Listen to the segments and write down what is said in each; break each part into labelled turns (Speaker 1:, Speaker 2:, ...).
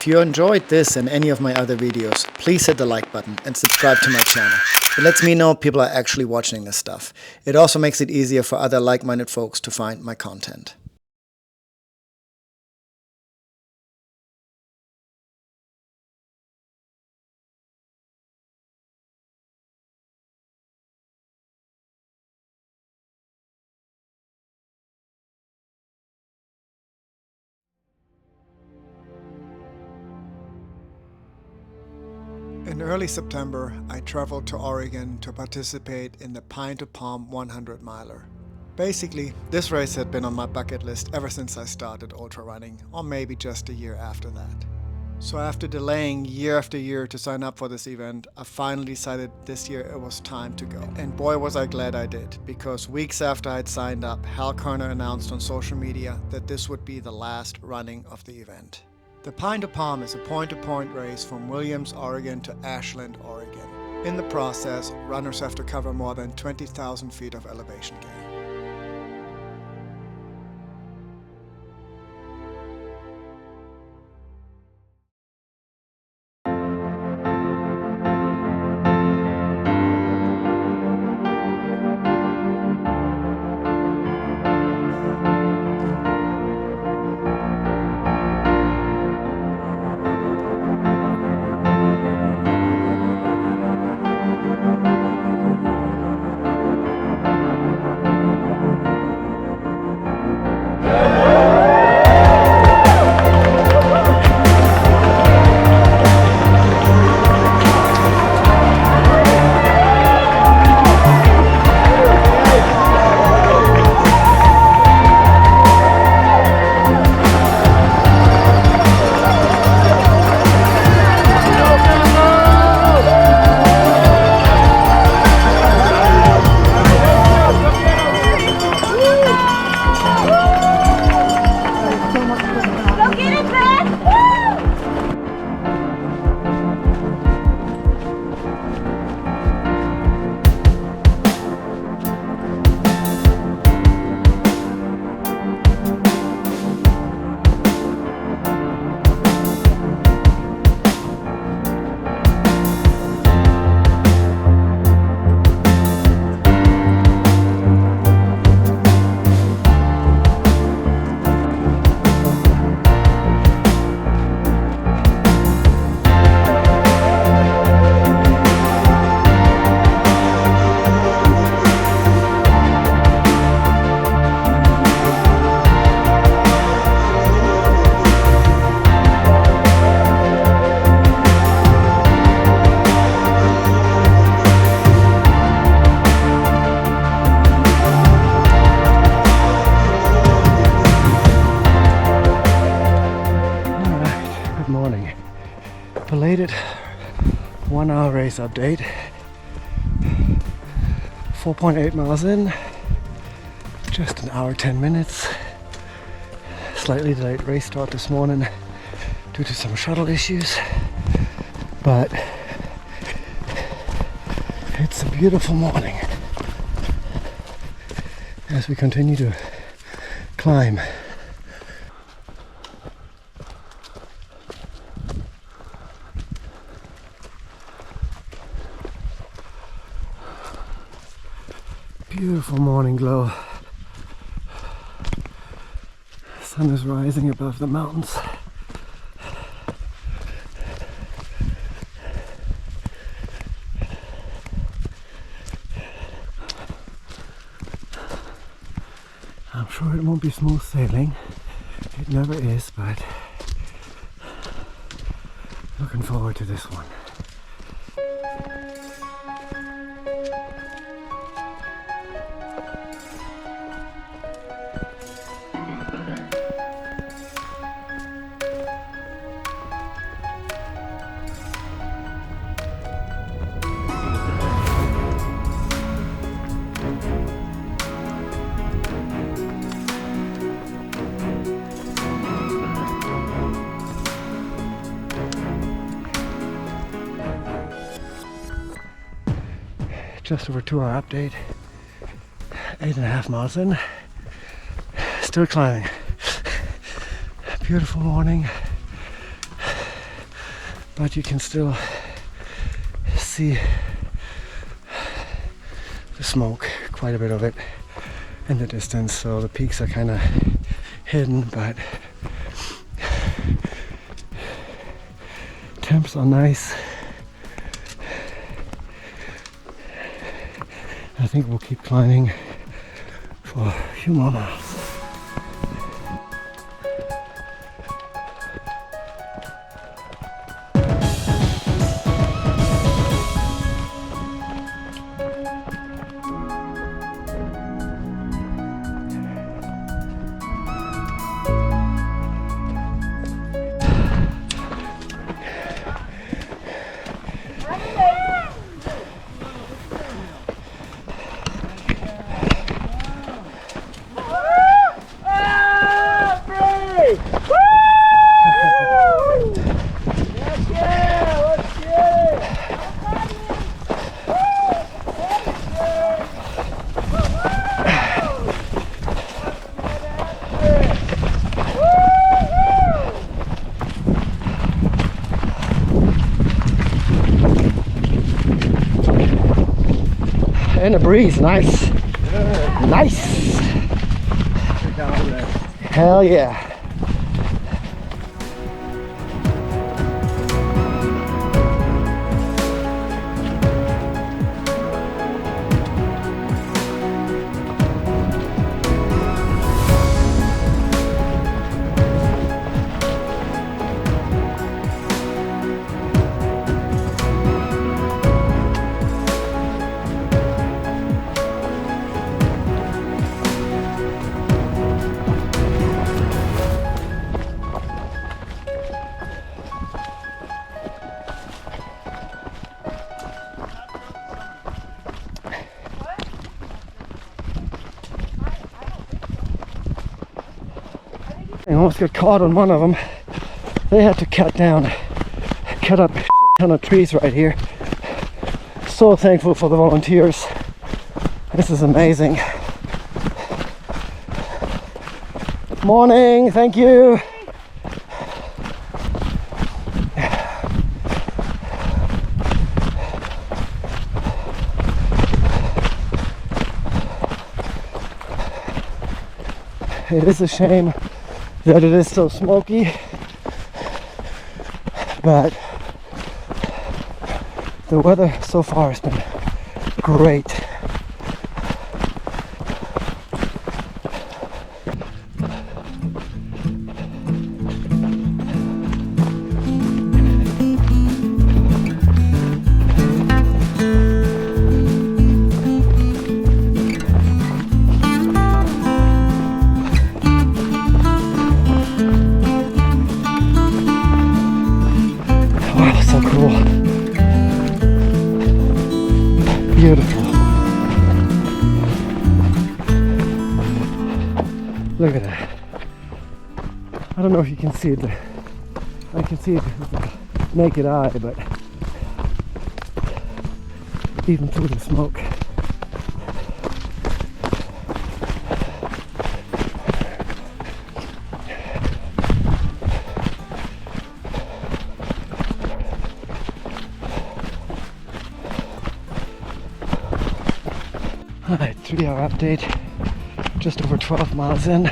Speaker 1: If you enjoyed this and any of my other videos, please hit the like button and subscribe to my channel. It lets me know people are actually watching this stuff. It also makes it easier for other like-minded folks to find my content. In early September, I traveled to Oregon to participate in the P2P 100 miler. Basically, this race had been on my bucket list ever since I started ultra running, or maybe just a year after that. So after delaying year after year to sign up for this event, I finally decided this year it was time to go. And boy was I glad I did, because weeks after I'd signed up, Hal Koerner announced on social media that this would be the last running of the event. The P2P is a point-to-point race from Williams, Oregon to Ashland, Oregon. In the process, runners have to cover more than 20,000 feet of elevation gain. Belated 1 hour race update. 4.8 miles in, just an hour 10 minutes. Slightly delayed race start this morning due to some shuttle issues, but it's a beautiful morning as we continue to climb. Beautiful morning glow. Sun is rising above the mountains. I'm sure it won't be smooth sailing. It never is, but looking forward to this one. Just over 2 hour update, 8.5 miles in, still climbing. Beautiful morning,
Speaker 2: but you can still see the smoke, quite a bit of it in the distance. So the peaks are kind of hidden, but temps are nice. I think we'll keep climbing for a few more miles. And a breeze, nice. Nice. Hell yeah. I almost got caught on one of them. They had to cut up a ton of trees right here. So thankful for the volunteers. This is amazing. Morning, thank you. It is a shame that it is so smoky, but the weather so far has been great. Beautiful. Look at that. I don't know if you can see it. I can see it with the naked eye, but even through the smoke. Alright, 3-hour update, just over 12 miles in.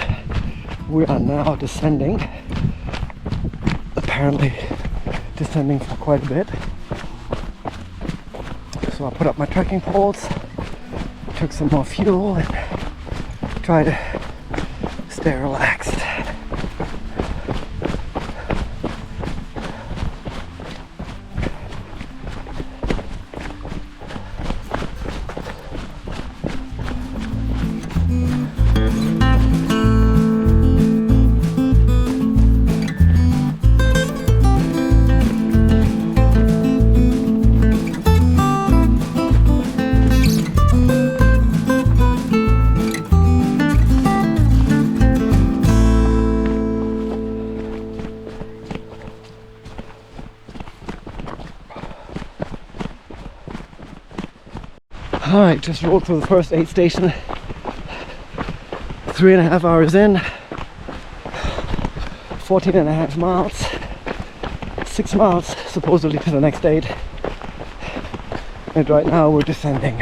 Speaker 2: We are now descending, apparently descending for quite a bit. So I put up my trekking poles, took some more fuel and tried to stay relaxed. Alright, just rolled through the first aid station. 3.5 hours in, 14.5 miles, 6 miles supposedly to the next 8, and right now we're descending.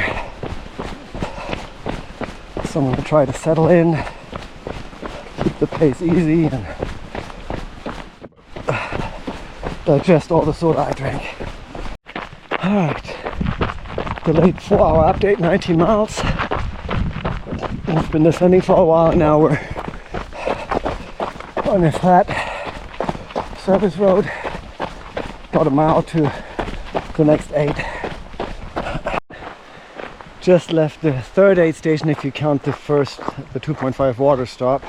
Speaker 2: So I'm going to try to settle in, keep the pace easy, and digest all the soda I drank. Alright, delayed 4-hour update, 19 miles. We've been descending for a while now. We're on a flat service road, about a mile to the next 8. Just left the third aid station if you count the 2.5 water stop.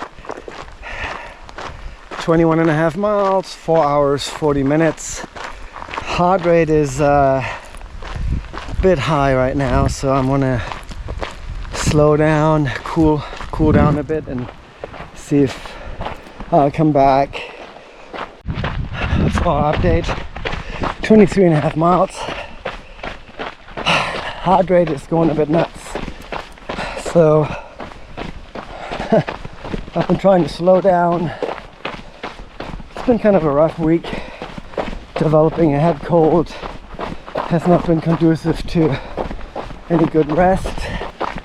Speaker 2: 21.5 miles, 4 hours, 40 minutes. Heart rate is a bit high right now, so I'm gonna slow down, cool down a bit, and see if I'll come back. For our update, 23.5 miles. Heart rate is going a bit nuts, so I've been trying to slow down. It's been kind of a rough week. Developing a head cold has not been conducive to any good rest,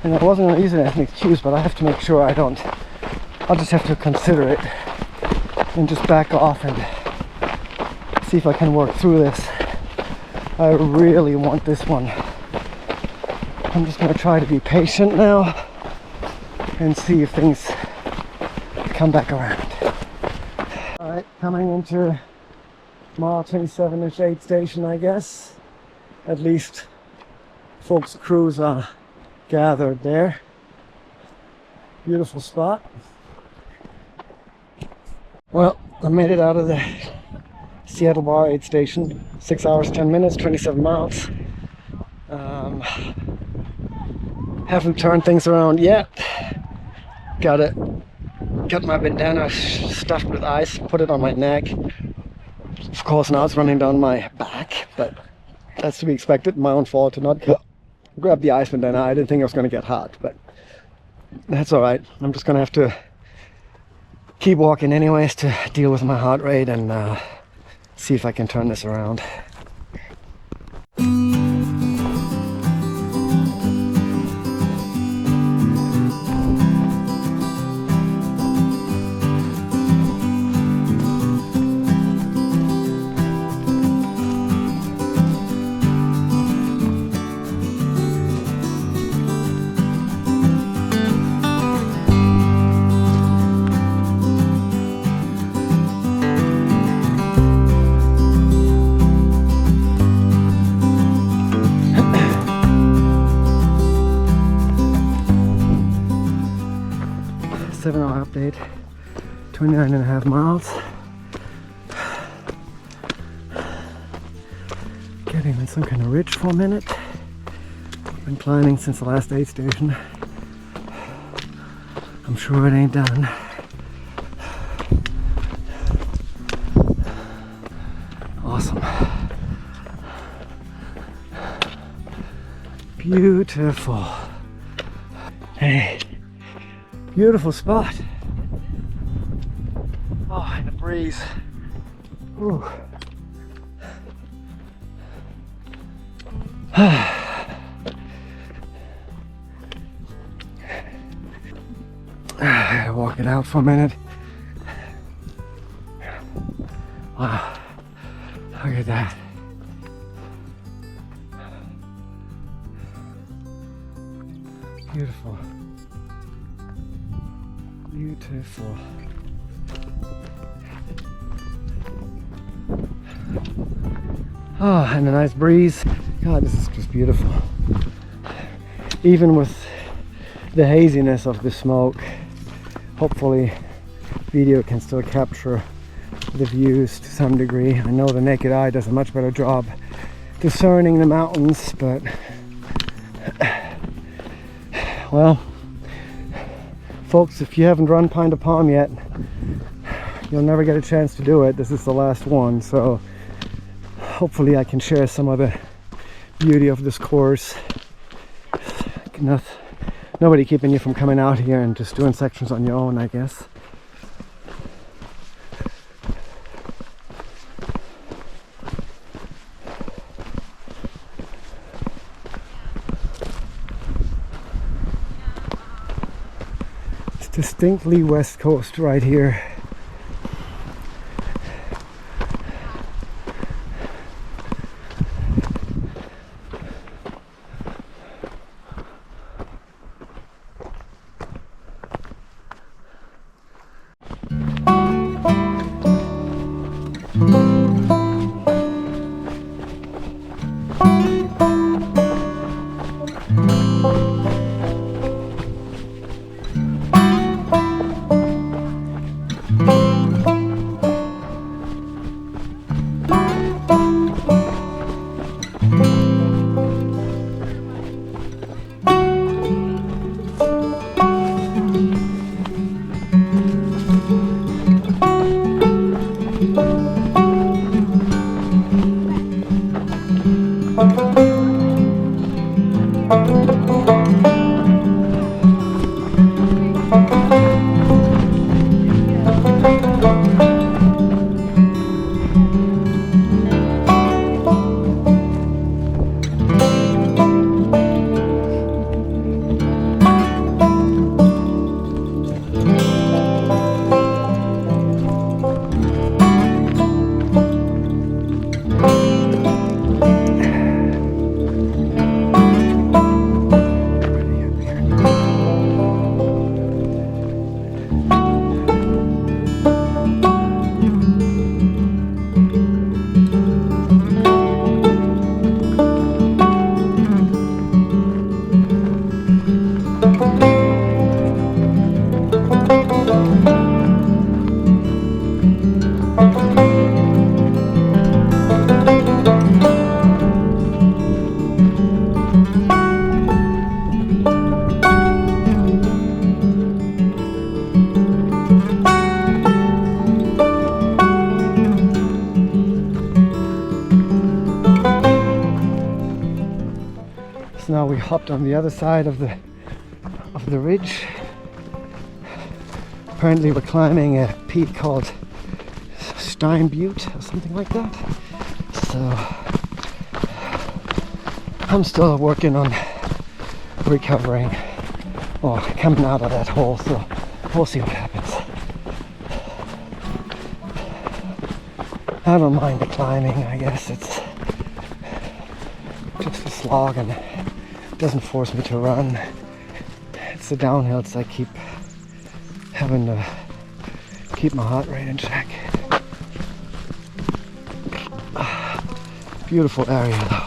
Speaker 2: and I wasn't going to use it as an excuse, but I have to make sure I'll just have to consider it and just back off and see if I can work through this. I really want this one. I'm just going to try to be patient now and see if things come back around. Alright, coming into mile 27-ish aid station, I guess. At least folks' crews are gathered there. Beautiful spot. Well, I made it out of the Seattle Bar aid station. 6 hours, 10 minutes, 27 miles. Haven't turned things around yet. Got my bandana stuffed with ice, put it on my neck. Of course, now it's running down my back, but that's to be expected. My own fault to not grab the ice bandana. I didn't think I was going to get hot, but that's all right. I'm just going to have to keep walking anyways to deal with my heart rate and see if I can turn this around. Update, 29.5 miles. Getting on some kind of ridge for a minute. Been climbing since the last aid station. I'm sure it ain't done. Awesome. Beautiful. Hey, beautiful spot. Oh, and the breeze. Ooh. Walk it out for a minute. Wow, look at that. Beautiful. Beautiful. Oh, and a nice breeze. God, this is just beautiful. Even with the haziness of the smoke, hopefully video can still capture the views to some degree. I know the naked eye does a much better job discerning the mountains, but well, folks, if you haven't run Pine to Palm yet, you'll never get a chance to do it. This is the last one, so hopefully I can share some of the beauty of this course. Nobody keeping you from coming out here and just doing sections on your own, I guess. distinctly West Coast right here. Now we hopped on the other side of the ridge. Apparently we're climbing a peak called Stein Butte or something like that. So I'm still working on recovering or coming out of that hole, so we'll see what happens. I don't mind the climbing, I guess it's just a slog and doesn't force me to run. It's the downhills I keep having to keep my heart rate in check. Beautiful area though.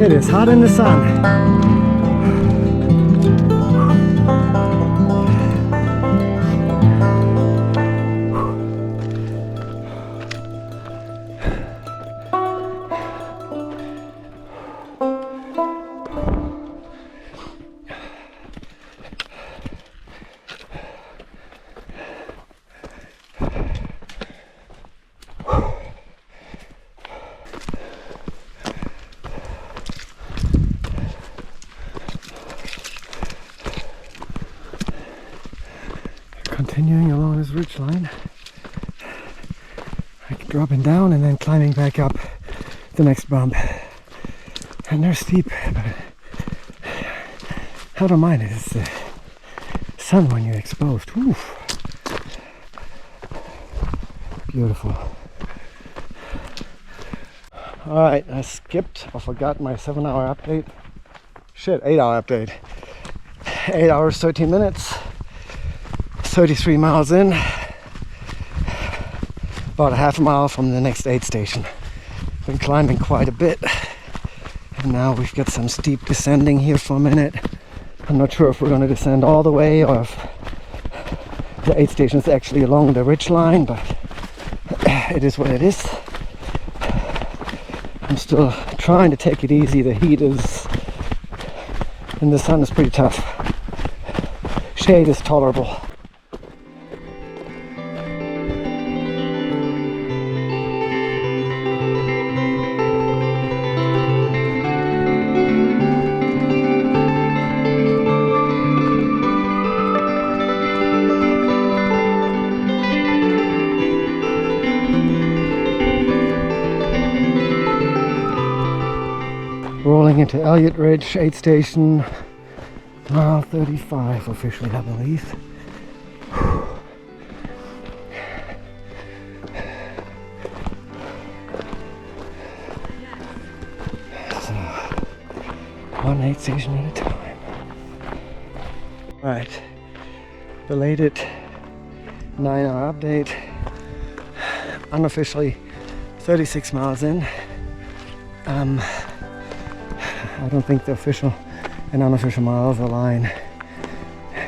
Speaker 2: It is hot in the sun. Continuing along this ridge line, like dropping down and then climbing back up the next bump. And they're steep, but I don't mind it. It's the sun when you're exposed. Oof. Beautiful. Alright, I skipped or forgot my 7-hour update. Shit, 8-hour update. 8 hours, 13 minutes. 33 miles in, about a half a mile from the next aid station. Been climbing quite a bit, and now we've got some steep descending here for a minute. I'm not sure if we're going to descend all the way or if the aid station is actually along the ridge line, but it is what it is. I'm still trying to take it easy. The heat is, and the sun is pretty tough. Shade is tolerable. going into Elliott Ridge, aid station, mile 35 officially, I believe. So, one aid station at a time. Alright, belated 9-hour update. Unofficially 36 miles in. I don't think the official and unofficial miles align,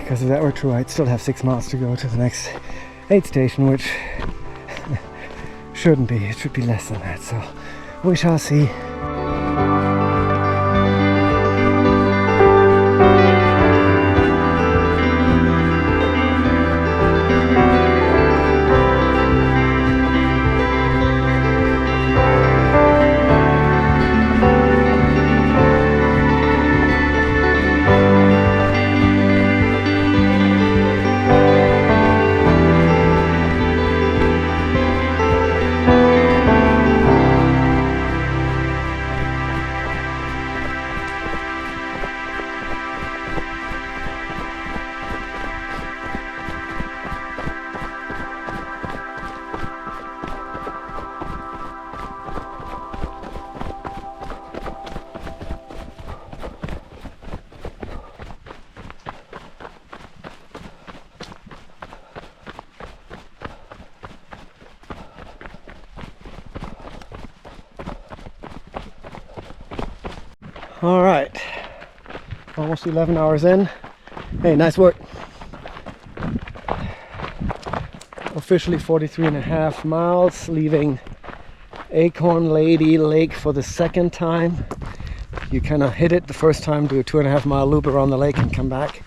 Speaker 2: because if that were true, I'd still have 6 miles to go to the next aid station, which shouldn't be. It should be less than that, so we shall see. All right, almost 11 hours in. Hey, nice work. Officially 43.5 miles, leaving Acorn Lady Lake for the second time. You kind of hit it the first time, do a 2.5 mile loop around the lake and come back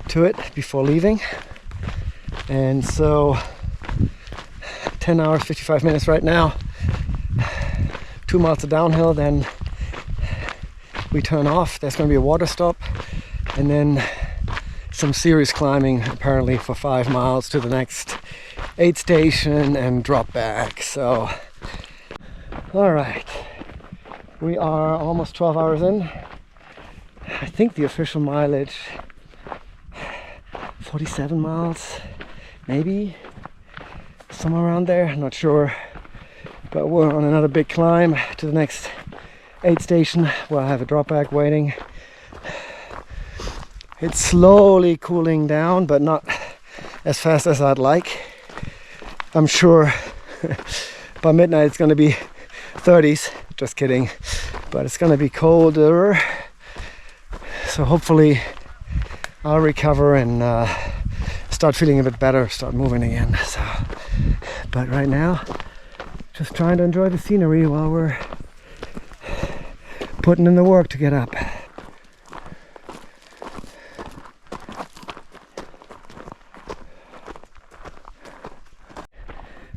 Speaker 2: to it before leaving. And so 10 hours, 55 minutes right now. 2 miles of downhill, then we turn off. There's going to be a water stop, and then some serious climbing apparently for 5 miles to the next aid station and drop back. So all right, we are almost 12 hours in. I think the official mileage 47 miles, maybe somewhere around there, I'm not sure, but we're on another big climb to the next aid station where I have a drop back waiting. It's slowly cooling down, but not as fast as I'd like. I'm sure by midnight it's going to be 30s, just kidding, but it's going to be colder, so hopefully I'll recover and start feeling a bit better, start moving again. So, but right now, just trying to enjoy the scenery while we're putting in the work to get up.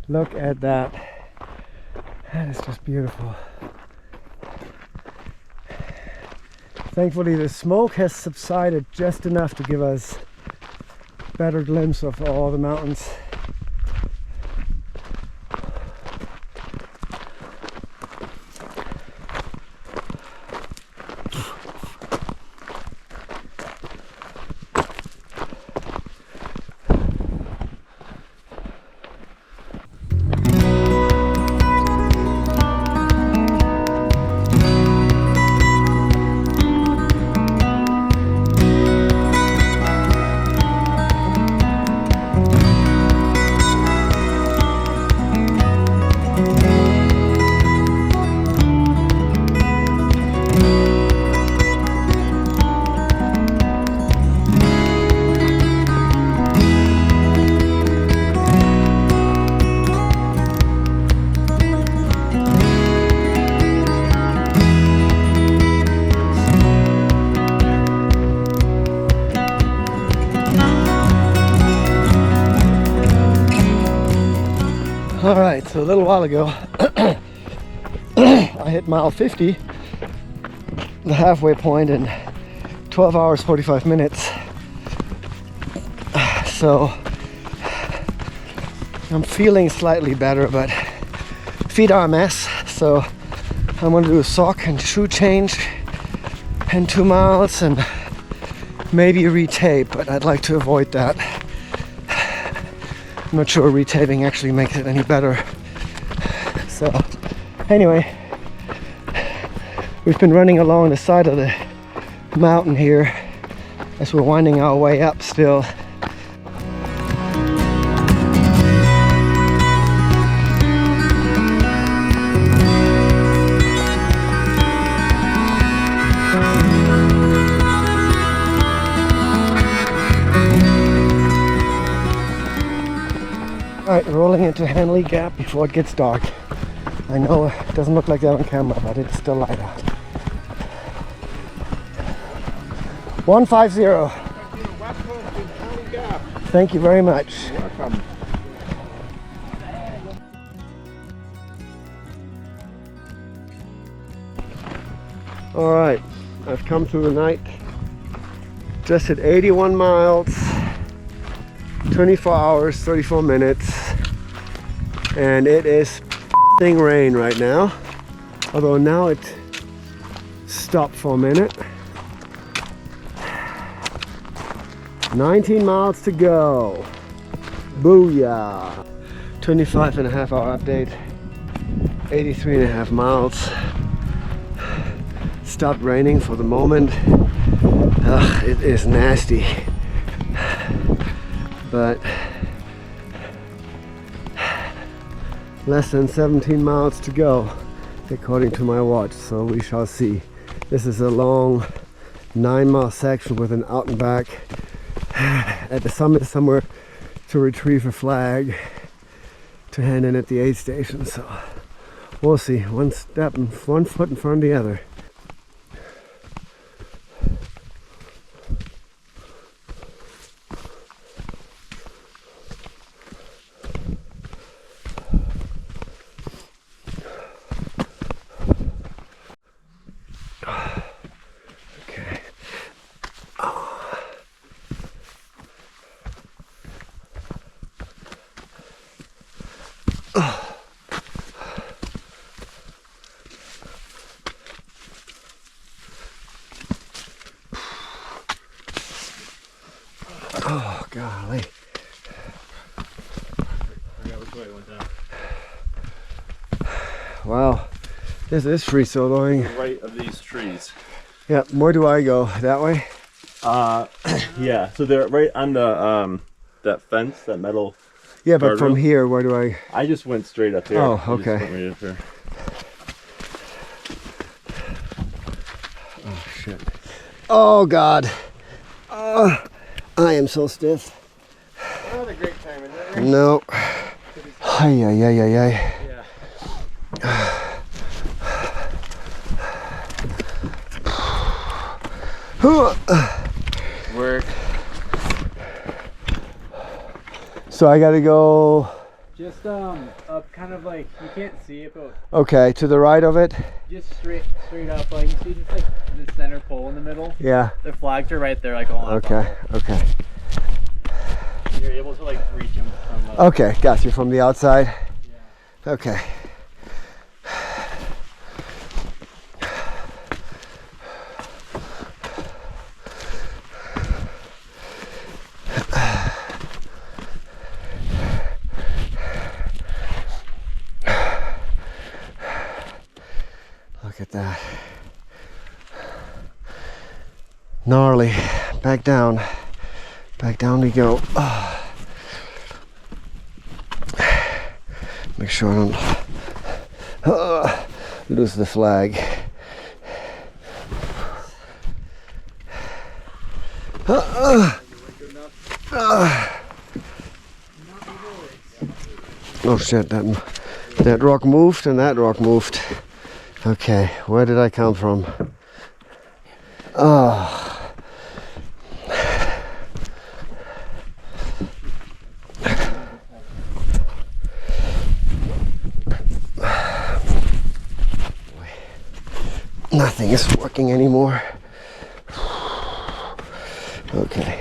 Speaker 2: Look at that. That is just beautiful. Thankfully the smoke has subsided just enough to give us a better glimpse of all the mountains. Alright, so a little while ago I hit mile 50, the halfway point, in 12 hours 45 minutes. So I'm feeling slightly better, but feet are a mess, so I'm going to do a sock and shoe change and 2 miles and maybe retape, but I'd like to avoid that. I'm not sure retaping actually makes it any better. So anyway, we've been running along the side of the mountain here as we're winding our way up still. Alright, rolling into Hanley Gap before it gets dark. I know it doesn't look like that on camera, but it's still light out. 150. Thank you very much.
Speaker 3: Welcome.
Speaker 2: Alright, I've come through the night. Just at 81 miles, 24 hours, 34 minutes, and it is f***ing rain right now. Although now it stopped for a minute. 19 miles to go. Booyah! 25 and a half hour update. 83 and a half miles. Stopped raining for the moment. Ugh, it is nasty. But less than 17 miles to go according to my watch, so we shall see. This is a long 9-mile section with an out and back at the summit somewhere to retrieve a flag to hand in at the aid station. So we'll see. One step and one foot in front of the other. Oh, golly. Wow, this is free soloing.
Speaker 3: Right of these trees.
Speaker 2: Yeah, where do I go? That way?
Speaker 3: Yeah. So they're right on the that fence, that metal.
Speaker 2: Yeah, but
Speaker 3: guardrail.
Speaker 2: from here, where do I?
Speaker 3: I just went straight up here.
Speaker 2: Oh,
Speaker 3: I just
Speaker 2: okay.
Speaker 3: went right up here.
Speaker 2: Oh, shit. Oh, God. I am so stiff.
Speaker 1: Not a great time, is it?
Speaker 2: No. Ay, ay, ay, ay, ay.
Speaker 4: Work.
Speaker 2: So I gotta go.
Speaker 4: Just up, kind of like you can't see it, but
Speaker 2: Okay, to the right of it.
Speaker 4: just straight up. Like you see, just like the center pole in the middle.
Speaker 2: Yeah.
Speaker 4: The flags are right there, like all on
Speaker 2: Okay. Okay.
Speaker 4: top. You're able to like reach them from.
Speaker 2: Okay. Got you from the outside.
Speaker 4: Yeah.
Speaker 2: Okay. Look at that. Gnarly. Back down. Back down we go. Make sure I don't lose the flag. Oh shit, that rock moved and that rock moved. Okay, where did I come from? Oh. Nothing is working anymore. Okay.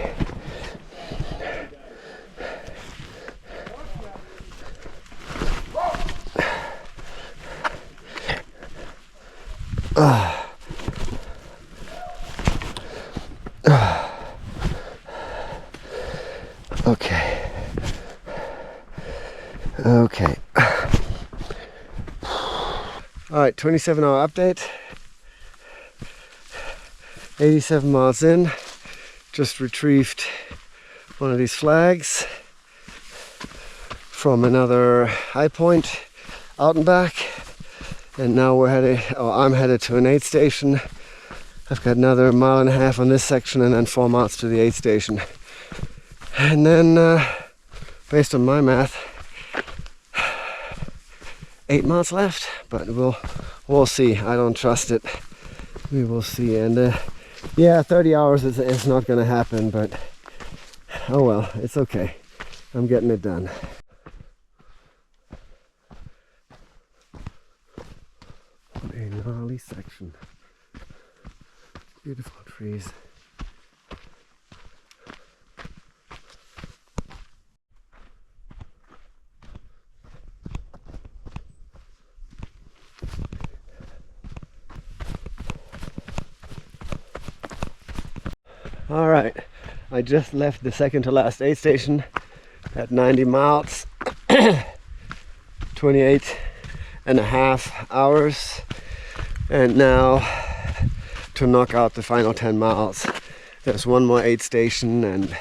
Speaker 2: Okay. Okay. Alright, 27-hour update. 87 miles in. Just retrieved one of these flags from another high point out and back. And now we're headed, I'm headed to an aid station. I've got another 1.5 miles on this section and then 4 miles to the aid station. And then, based on my math, 8 miles left, but we'll see. I don't trust it. We will see. And yeah, 30 hours is not going to happen, but oh well, it's okay. I'm getting it done. What a gnarly section. Beautiful trees. All right, I just left the second to last aid station at 90 miles, 28.5 hours, and now to knock out the final 10 miles. There's one more aid station and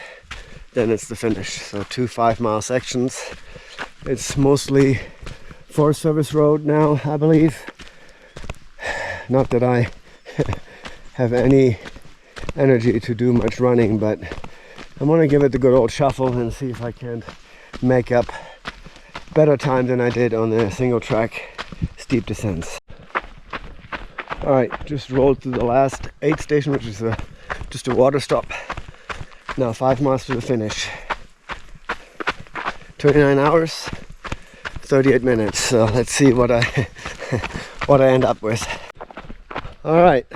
Speaker 2: then it's the finish. So 2 5-mile sections. It's mostly Forest Service road now, I believe. Not that I have any energy to do much running, but I'm gonna give it the good old shuffle and see if I can make up better time than I did on the single track steep descents. All right, just rolled through the last aid station, which is just a water stop. Now 5 miles to the finish. 29 hours, 38 minutes. So let's see what I what I end up with. All right.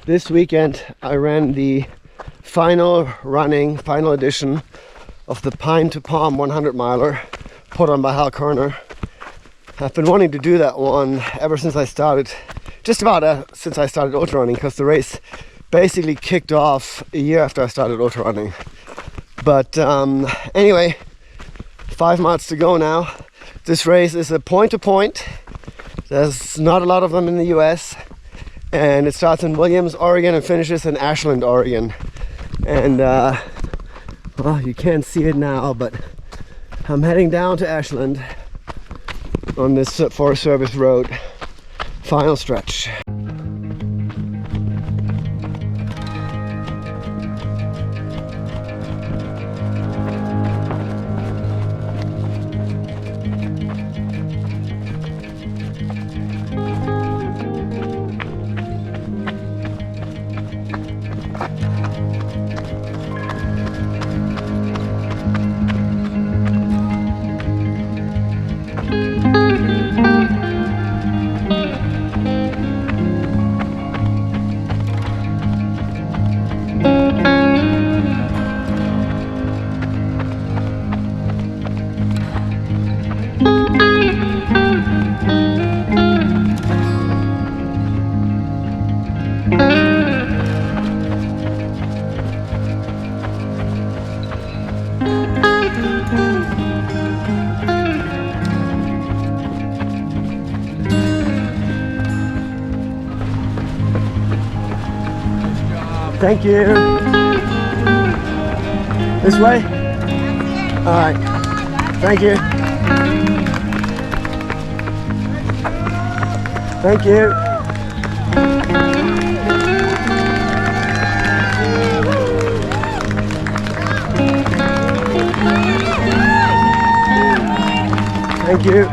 Speaker 2: This weekend I ran the final edition of the Pine to Palm 100 miler put on by Hal Koerner. I've been wanting to do that one ever since I started, just about since I started ultra running, because the race basically kicked off a year after I started ultra running. But anyway, 5 miles to go now. This race is a point to point. There's not a lot of them in the US. And it starts in Williams, Oregon, and finishes in Ashland, Oregon. And well, you can't see it now, but I'm heading down to Ashland on this Forest Service road. Final stretch. Thank you. This way? All right. Thank you. Thank you. Thank you.